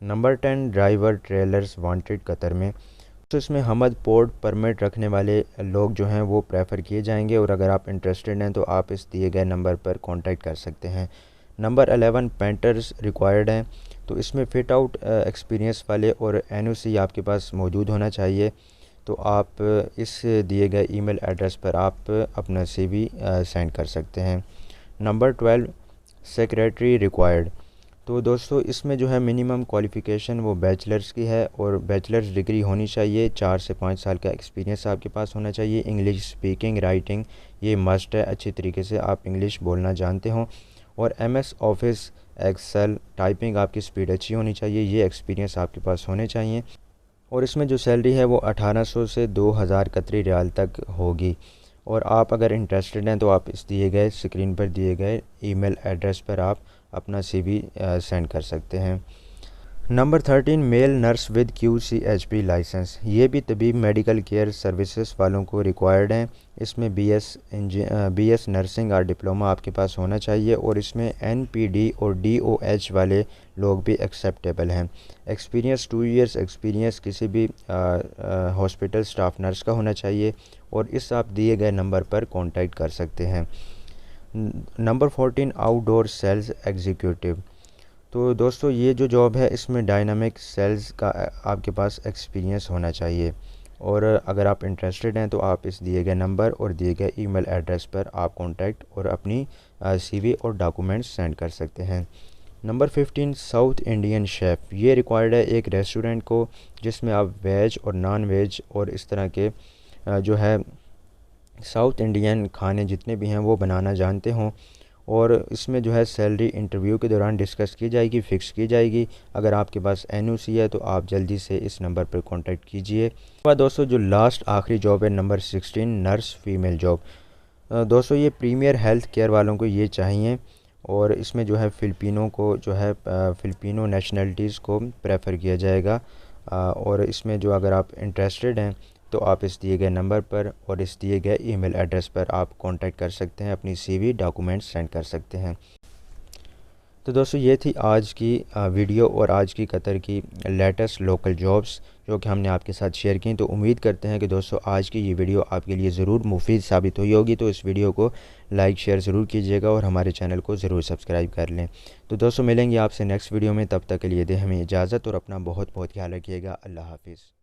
Number 10 driver trailers wanted Qatar में। तो इसमें हमद पोर्ट परमिट रखने वाले लोग जो हैं वो प्रेफर किए जाएंगे, और अगर आप इंटरेस्टेड हैं तो आप इस दिए गए नंबर पर कांटेक्ट कर सकते हैं। नंबर 11 पेंटर्स रिक्वायर्ड हैं। तो इसमें फ़िट आउट एक्सपीरियंस वाले और NOC आपके पास मौजूद होना चाहिए। तो आप इस दिए गए ईमेल एड्रेस पर आप अपना CV सेंड कर सकते हैं। Number 12 secretary required. तो दोस्तों इसमें जो है मिनिमम क्वालिफ़िकेशन वो बैचलर्स की है, और बैचलर्स डिग्री होनी चाहिए। 4 से 5 साल का एक्सपीरियंस आपके पास होना चाहिए। इंग्लिश स्पीकिंग राइटिंग ये मस्ट है, अच्छी तरीके से आप इंग्लिश बोलना जानते हों। और MS ऑफिस एक्सेल टाइपिंग आपकी स्पीड अच्छी होनी चाहिए, ये एक्सपीरियंस आपके पास होने चाहिए। और इसमें जो सैलरी है वो 1800 से 2000 कतरी रियाल तक होगी। और आप अगर इंटरेस्टेड हैं तो आप इस दिए गए स्क्रीन पर दिए गए ईमेल एड्रेस पर आप अपना CV सेंड कर सकते हैं। Number 13 male nurse with QCHP license. ये भी तबीब मेडिकल केयर सर्विसेज वालों को रिक्वायर्ड हैं। इसमें BS नर्सिंग और डिप्लोमा आपके पास होना चाहिए, और इसमें NPD और DOH वाले लोग भी एक्सेप्टेबल हैं। एक्सपीरियंस 2 इयर्स एक्सपीरियंस किसी भी हॉस्पिटल स्टाफ नर्स का होना चाहिए, और इस आप दिए गए नंबर पर कांटेक्ट कर सकते हैं। Number 14 outdoor sales executive. तो दोस्तों ये जो जॉब है इसमें डायनामिक सेल्स का आपके पास एक्सपीरियंस होना चाहिए, और अगर आप इंटरेस्टेड हैं तो आप इस दिए गए नंबर और दिए गए ईमेल एड्रेस पर आप कांटेक्ट और अपनी CV और डॉक्यूमेंट्स सेंड कर सकते हैं। Number 15 south Indian chef. ये रिक्वायर्ड है एक रेस्टोरेंट को जिसमें आप वेज और नॉन वेज और इस तरह के जो है साउथ इंडियन खाने जितने भी हैं वो बनाना जानते हों, और इसमें जो है सैलरी इंटरव्यू के दौरान डिस्कस की जाएगी, फ़िक्स की जाएगी। अगर आपके पास NOC है तो आप जल्दी से इस नंबर पर कांटेक्ट कीजिए। और दोस्तों जो लास्ट आखिरी जॉब है नंबर 16 नर्स फीमेल जॉब। दोस्तों ये प्रीमियर हेल्थ केयर वालों को ये चाहिए, और इसमें जो है फ़िलिपिनो नेशनलिटीज़ को प्रेफर किया जाएगा। और इसमें जो अगर आप इंटरेस्टेड हैं तो आप इस दिए गए नंबर पर और इस दिए गए ईमेल एड्रेस पर आप कांटेक्ट कर सकते हैं, अपनी CV डॉक्यूमेंट्स सेंड कर सकते हैं। तो दोस्तों ये थी आज की वीडियो और आज की कतर की लेटेस्ट लोकल जॉब्स जो कि हमने आपके साथ शेयर की। तो उम्मीद करते हैं कि दोस्तों आज की ये वीडियो आपके लिए ज़रूर मुफीद साबित हुई होगी। तो इस वीडियो को लाइक शेयर ज़रूर कीजिएगा और हमारे चैनल को ज़रूर सब्सक्राइब कर लें। तो दोस्तों मिलेंगे आपसे नेक्स्ट वीडियो में, तब तक के लिए दें हमें इजाज़त और अपना बहुत बहुत ख्याल रखिएगा। अल्लाह हाफिज़।